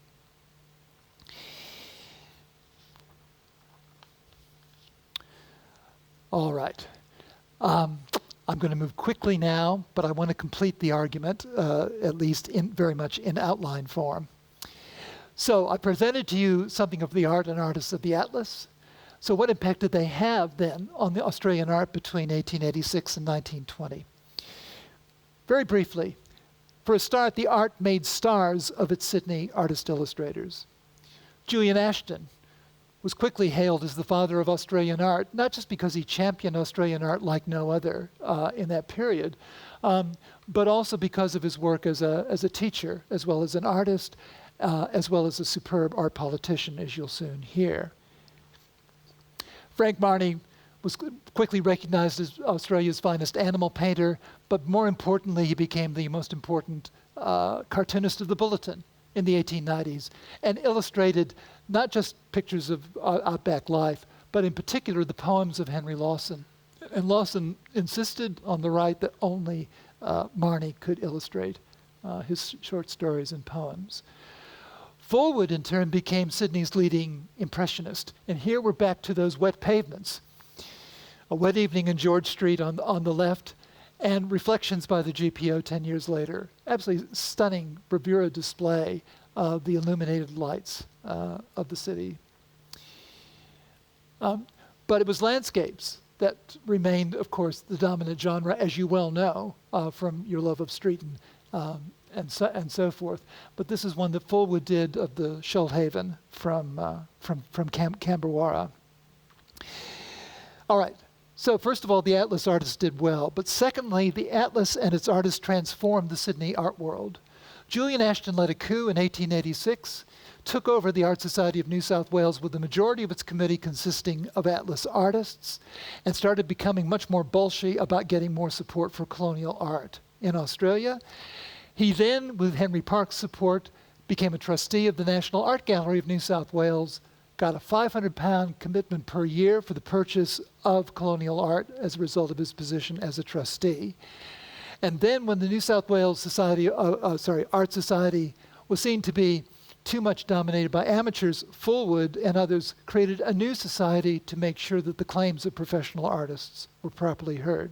All right. I'm going to move quickly now, but I want to complete the argument, at least very much in outline form. So I presented to you something of the art and artists of the Atlas. So what impact did they have then on the Australian art between 1886 and 1920? Very briefly, for a start, the art made stars of its Sydney artist-illustrators. Julian Ashton was quickly hailed as the father of Australian art, not just because he championed Australian art like no other in that period, but also because of his work as a teacher, as well as an artist, as well as a superb art politician, as you'll soon hear. Frank Marney was quickly recognized as Australia's finest animal painter, but more importantly, he became the most important cartoonist of the Bulletin in the 1890s, and illustrated not just pictures of outback life, but in particular the poems of Henry Lawson. And Lawson insisted on the right that only Marney could illustrate his short stories and poems. Fullwood, in turn, became Sydney's leading impressionist. And here we're back to those wet pavements. A Wet Evening in George Street on the left, and Reflections by the GPO 10 years later. Absolutely stunning bravura display of the illuminated lights of the city. But it was landscapes that remained, of course, the dominant genre, as you well know, from your love of Streeton and so forth. But this is one that Fullwood did of the Shoalhaven from Camberwara. All right. So first of all, the Atlas artists did well. But secondly, the Atlas and its artists transformed the Sydney art world. Julian Ashton led a coup in 1886, took over the Art Society of New South Wales with the majority of its committee consisting of Atlas artists, and started becoming much more bulshy about getting more support for colonial art in Australia. He then, with Henry Park's support, became a trustee of the National Art Gallery of New South Wales, got a £500 commitment per year for the purchase of colonial art as a result of his position as a trustee. And then when the New South Wales Art Society was seen to be too much dominated by amateurs, Fullwood and others created a new society to make sure that the claims of professional artists were properly heard.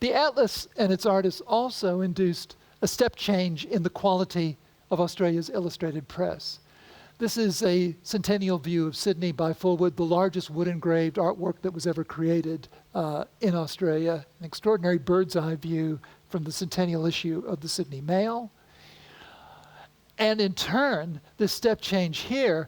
The Atlas and its artists also induced a step change in the quality of Australia's illustrated press. This is a centennial view of Sydney by Fullwood, the largest wood-engraved artwork that was ever created in Australia, an extraordinary bird's-eye view from the centennial issue of the Sydney Mail. And in turn, this step change here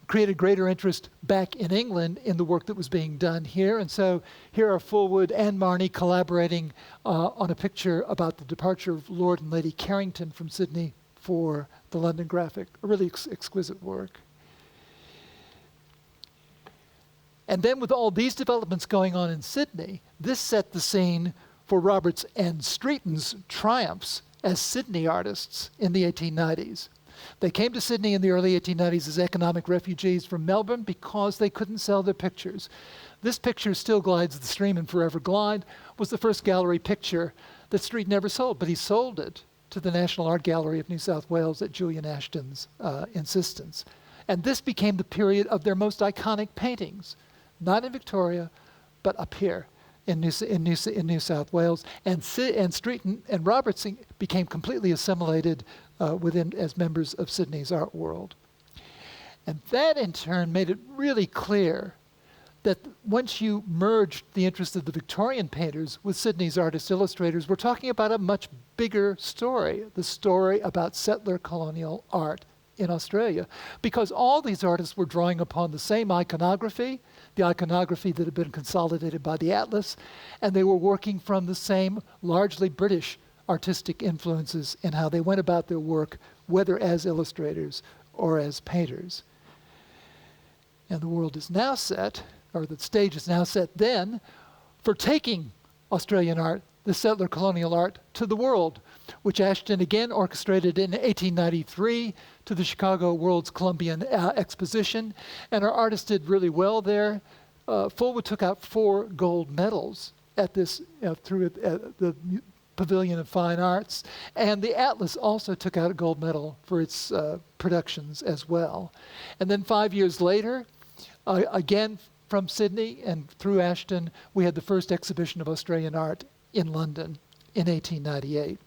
created greater interest back in England in the work that was being done here. And so here are Fullwood and Marney collaborating on a picture about the departure of Lord and Lady Carrington from Sydney for the London Graphic, a really exquisite work. And then with all these developments going on in Sydney, this set the scene for Roberts and Streeton's triumphs as Sydney artists in the 1890s. They came to Sydney in the early 1890s as economic refugees from Melbourne because they couldn't sell their pictures. This picture, Still Glides the Stream and Forever Glide, was the first gallery picture that Streeton ever sold, but he sold it to the National Art Gallery of New South Wales at Julian Ashton's insistence. And this became the period of their most iconic paintings, not in Victoria, but up here in New South Wales. And Streeton and Robertson became completely assimilated within as members of Sydney's art world. And that in turn made it really clear that once you merged the interest of the Victorian painters with Sydney's artist-illustrators, we're talking about a much bigger story, the story about settler colonial art in Australia, because all these artists were drawing upon the same iconography, the iconography that had been consolidated by the Atlas, and they were working from the same largely British artistic influences in how they went about their work, whether as illustrators or as painters. And the world is now set, or the stage is now set then, for taking Australian art, the settler colonial art, to the world, which Ashton again orchestrated in 1893 to the Chicago World's Columbian Exposition. And our artists did really well there. Fullwood took out 4 gold medals at this, through the Pavilion of Fine Arts. And the Atlas also took out a gold medal for its productions as well. And then 5 years later, again, from Sydney and through Ashton, we had the first exhibition of Australian art in London in 1898.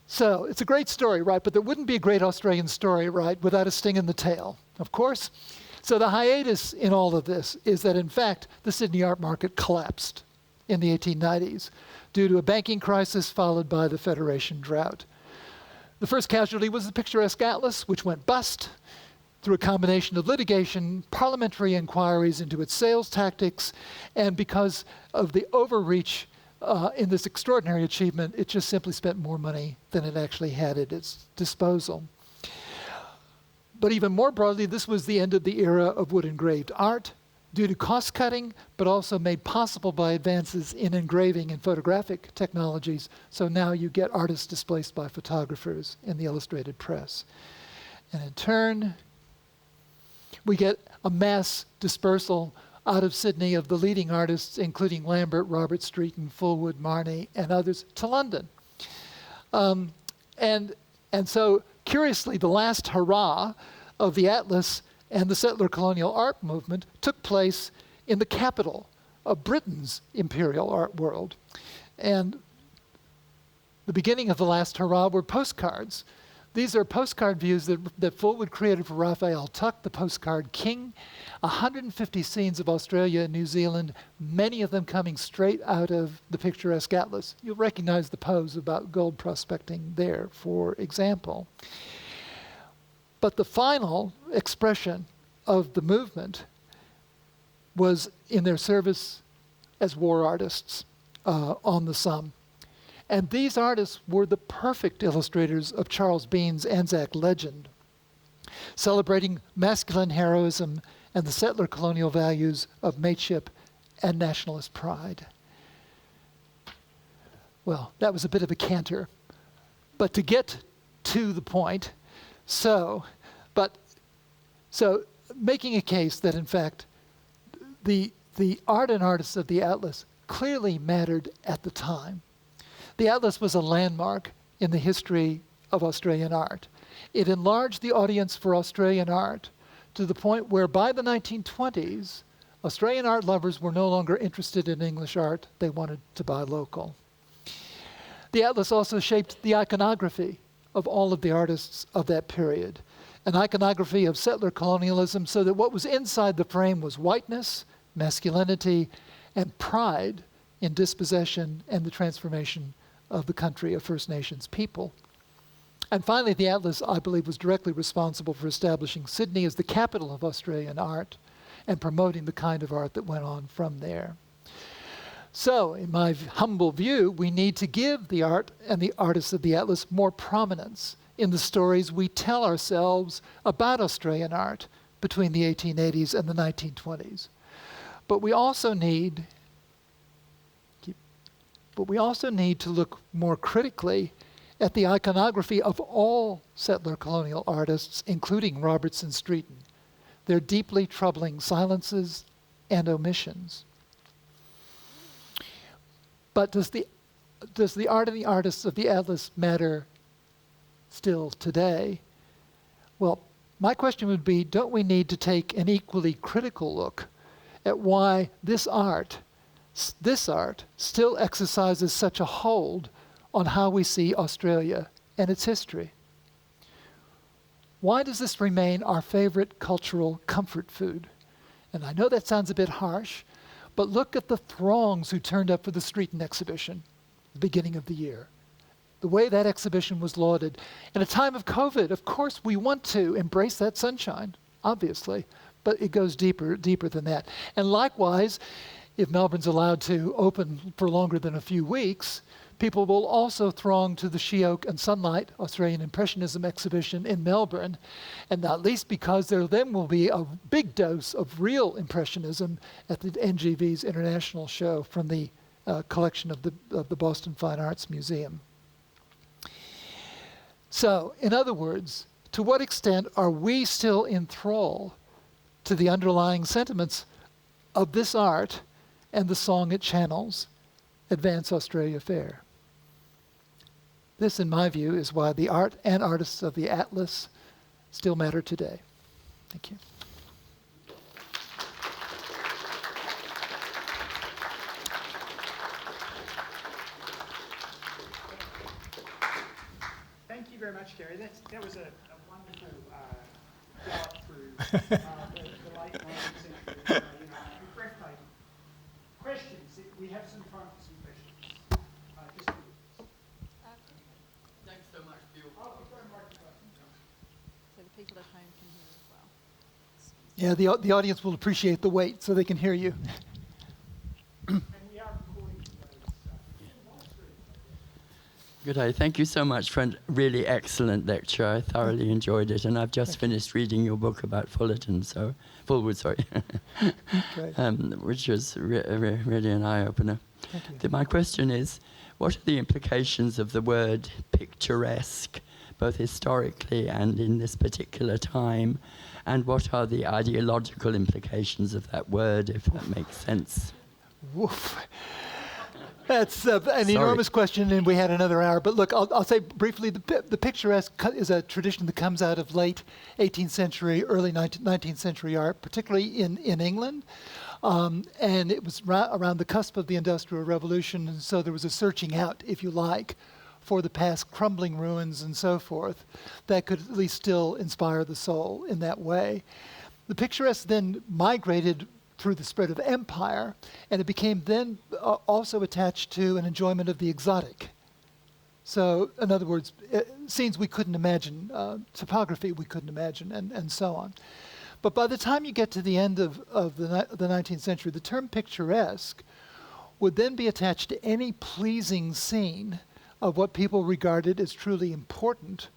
So it's a great story, right? But there wouldn't be a great Australian story, right, without a sting in the tail, of course. So the hiatus in all of this is that, in fact, the Sydney art market collapsed in the 1890s due to a banking crisis followed by the Federation drought. The first casualty was the Picturesque Atlas, which went bust through a combination of litigation, parliamentary inquiries into its sales tactics, and because of the overreach in this extraordinary achievement, it just simply spent more money than it actually had at its disposal. But even more broadly, this was the end of the era of wood-engraved art due to cost-cutting, but also made possible by advances in engraving and photographic technologies. So now you get artists displaced by photographers in the illustrated press. And in turn, we get a mass dispersal out of Sydney of the leading artists, including Lambert, Robert Streeton, Fullwood, Marney, and others, to London. And so, curiously, the last hurrah of the Atlas and the settler colonial art movement took place in the capital of Britain's imperial art world. And the beginning of the last hurrah were postcards. These are postcard views that Fullwood created for Raphael Tuck, the postcard king. 150 scenes of Australia and New Zealand, many of them coming straight out of the Picturesque Atlas. You'll recognize the pose about gold prospecting there, for example. But the final expression of the movement was in their service as war artists on the Somme. And these artists were the perfect illustrators of Charles Bean's Anzac legend, celebrating masculine heroism and the settler colonial values of mateship and nationalist pride. Well, that was a bit of a canter. But to get to the point, so making a case that, in fact, the art and artists of the Atlas clearly mattered at the time. The Atlas was a landmark in the history of Australian art. It enlarged the audience for Australian art to the point where by the 1920s, Australian art lovers were no longer interested in English art. They wanted to buy local. The Atlas also shaped the iconography of all of the artists of that period, an iconography of settler colonialism, so that what was inside the frame was whiteness, masculinity, and pride in dispossession and the transformation of the country of First Nations people. And finally, the Atlas, I believe, was directly responsible for establishing Sydney as the capital of Australian art and promoting the kind of art that went on from there. So, in my humble view, we need to give the art and the artists of the Atlas more prominence in the stories we tell ourselves about Australian art between the 1880s and the 1920s. But we also need to look more critically at the iconography of all settler colonial artists, including Robertson Streeton, their deeply troubling silences and omissions. But does the art and the artists of the Atlas matter still today? Well, my question would be, don't we need to take an equally critical look at why this art still exercises such a hold on how we see Australia and its history? Why does this remain our favorite cultural comfort food? And I know that sounds a bit harsh, but look at the throngs who turned up for the Streeton exhibition at the beginning of the year. The way that exhibition was lauded. In a time of COVID, of course, we want to embrace that sunshine, obviously, but it goes deeper than that. And likewise, if Melbourne's allowed to open for longer than a few weeks, people will also throng to the She Oak and Sunlight Australian Impressionism exhibition in Melbourne, and not least because there then will be a big dose of real Impressionism at the NGV's International Show from the collection of the Boston Fine Arts Museum. So, in other words, to what extent are we still in thrall to the underlying sentiments of this art and the song it channels, Advance Australia Fair? This, in my view, is why the art and artists of the Atlas still matter today. Thank you. Thank you very much, Gary. That was a wonderful gallop through the late 19th century. Breathtaking. Questions? We have some time for some questions. Thanks so much, Bill. So the people at home can hear as well. Yeah, the audience will appreciate the wait so they can hear you. And we are recording today's Good day. Thank you so much for a really excellent lecture. I thoroughly enjoyed it, and I've just finished reading your book about Fullwood, which was really an eye-opener. My question is, what are the implications of the word picturesque, both historically and in this particular time, and what are the ideological implications of that word, if that makes sense? Woof. That's an enormous question, and we had another hour. But look, I'll say briefly, the picturesque is a tradition that comes out of late 18th century, early 19th century art, particularly in England. And it was around the cusp of the Industrial Revolution, and so there was a searching out, if you like, for the past crumbling ruins and so forth that could at least still inspire the soul in that way. The picturesque then migrated through the spread of empire, and it became then also attached to an enjoyment of the exotic. So, in other words, scenes we couldn't imagine, topography we couldn't imagine, and so on. But by the time you get to the end of the 19th century, the term picturesque would then be attached to any pleasing scene of what people regarded as truly important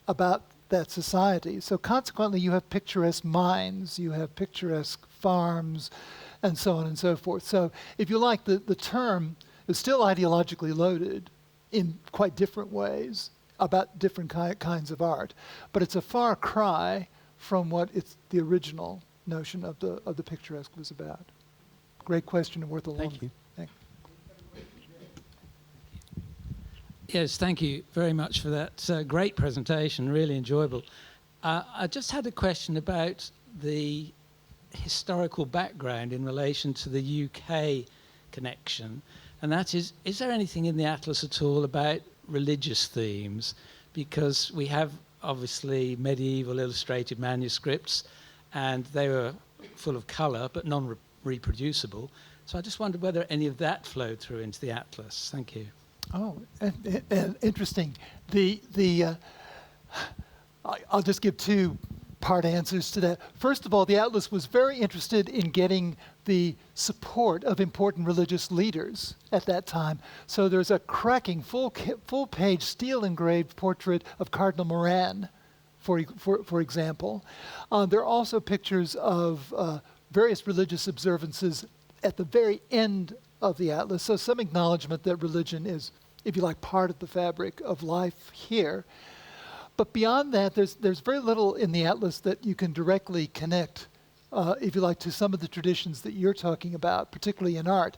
about that society. So consequently, you have picturesque mines, you have picturesque farms, and so on and so forth. So if you like, the term is still ideologically loaded in quite different ways about different kinds of art, but it's a far cry from what the original notion of the picturesque was about. Great question and worth a long. Thank you. Yes, thank you very much for that great presentation, really enjoyable. I just had a question about the historical background in relation to the UK connection, and that is there anything in the Atlas at all about religious themes? Because we have obviously medieval illustrated manuscripts, and they were full of colour but non-reproducible. So I just wondered whether any of that flowed through into the Atlas. Thank you. Oh, interesting. I'll just give two-part answers to that. First of all, the Atlas was very interested in getting the support of important religious leaders at that time. So there's a cracking full-page steel-engraved portrait of Cardinal Moran, for example. There are also pictures of various religious observances at the very end of the Atlas, so some acknowledgement that religion is, if you like, part of the fabric of life here. But beyond that, there's very little in the Atlas that you can directly connect, if you like, to some of the traditions that you're talking about, particularly in art.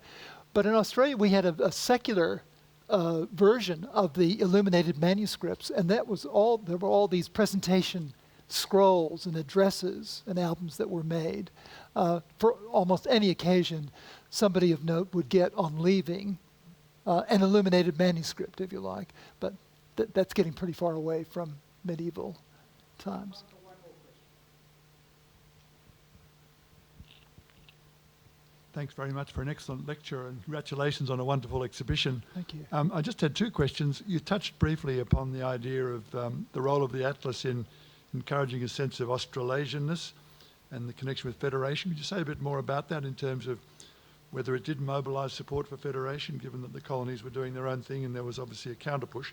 But in Australia, we had a secular version of the illuminated manuscripts, and there were all these presentation scrolls and addresses and albums that were made. For almost any occasion, somebody of note would get on leaving an illuminated manuscript, if you like. But that's getting pretty far away from medieval times. Thanks very much for an excellent lecture, and congratulations on a wonderful exhibition. Thank you. I just had two questions. You touched briefly upon the idea of the role of the Atlas in encouraging a sense of Australasianness and the connection with Federation. Could you say a bit more about that in terms of whether it did mobilise support for Federation, given that the colonies were doing their own thing and there was obviously a counter-push?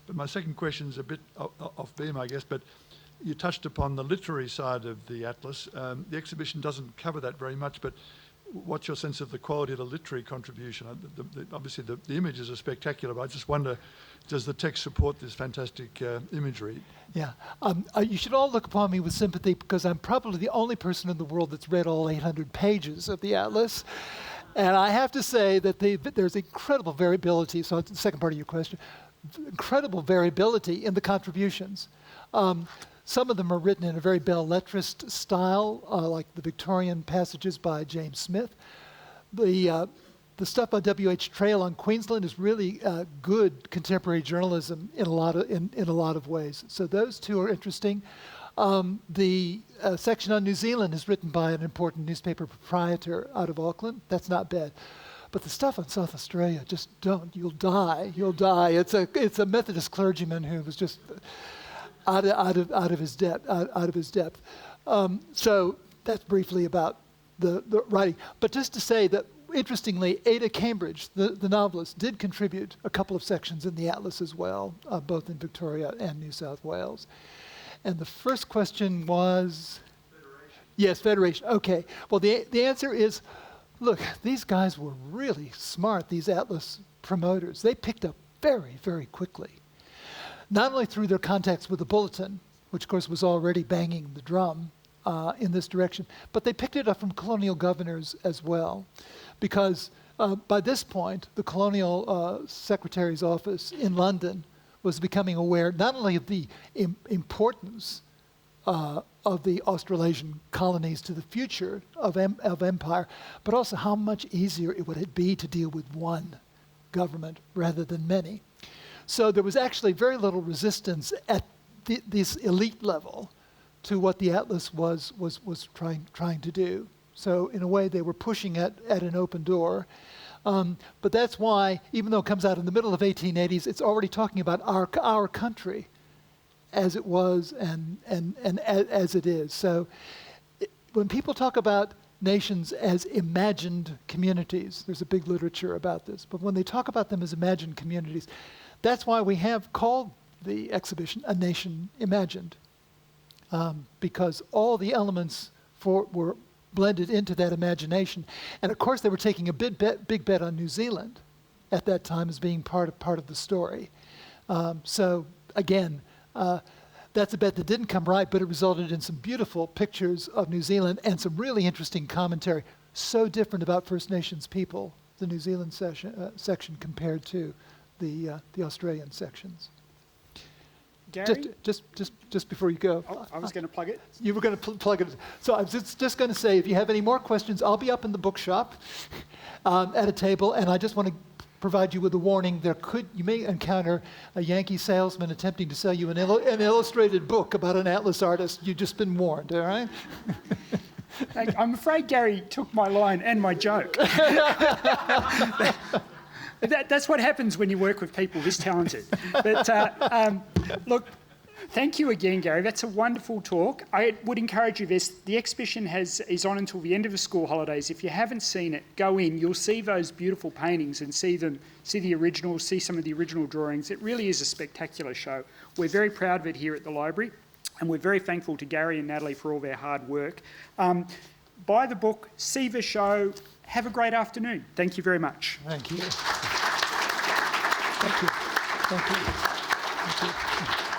But my second question is a bit off beam, I guess, but you touched upon the literary side of the Atlas. The exhibition doesn't cover that very much, but what's your sense of the quality of the literary contribution? Obviously, the images are spectacular, but I just wonder, does the text support this fantastic imagery? Yeah. You should all look upon me with sympathy, because I'm probably the only person in the world that's read all 800 pages of the Atlas. And I have to say that there's incredible variability. So the second part of your question, incredible variability in the contributions. Some of them are written in a very belles lettres style, like the Victorian passages by James Smith. The stuff by W.H. Trail on Queensland is really good contemporary journalism in a lot of ways. So those two are interesting. The section on New Zealand is written by an important newspaper proprietor out of Auckland. That's not bad. But the stuff on South Australia, just don't. You'll die. It's a Methodist clergyman who was just out of his depth. So that's briefly about the writing. But just to say that, interestingly, Ada Cambridge, the novelist, did contribute a couple of sections in the Atlas as well, both in Victoria and New South Wales. And the first question was? Federation. Yes, Federation. Okay. Well, the answer is, look, these guys were really smart, these Atlas promoters. They picked up very, very quickly. Not only through their contacts with the Bulletin, which of course was already banging the drum in this direction, but they picked it up from colonial governors as well. Because by this point, the colonial secretary's office in London was becoming aware not only of the importance the Australasian colonies to the future of empire, but also how much easier it would be to deal with one government rather than many. So there was actually very little resistance at this elite level to what the Atlas was trying to do. So in a way, they were pushing at an open door. But that's why, even though it comes out in the middle of 1880s, it's already talking about our country as it was and as it is. So when people talk about nations as imagined communities, there's a big literature about this, but when they talk about them as imagined communities, that's why we have called the exhibition A Nation Imagined, because all the elements were blended into that imagination. And of course they were taking a big bet on New Zealand at that time as being part of the story. So again, that's a bet that didn't come right, but it resulted in some beautiful pictures of New Zealand and some really interesting commentary. So different about First Nations people, the New Zealand section compared to the Australian sections. Gary? Just before you go. Oh, I was going to plug it. You were going to plug it. So I was just going to say, if you have any more questions, I'll be up in the bookshop at a table, and I just want to provide you with a warning. You may encounter a Yankee salesman attempting to sell you an illustrated book about an Atlas artist. You've just been warned, all right? I'm afraid Gary took my line and my joke. That's what happens when you work with people this talented. But look, thank you again, Gary. That's a wonderful talk. I would encourage you this. The exhibition is on until the end of the school holidays. If you haven't seen it, go in. You'll see those beautiful paintings and see the originals, see some of the original drawings. It really is a spectacular show. We're very proud of it here at the library, and we're very thankful to Gary and Natalie for all their hard work. Buy the book, see the show. Have a great afternoon. Thank you very much. Thank you. Thank you. Thank you. Thank you.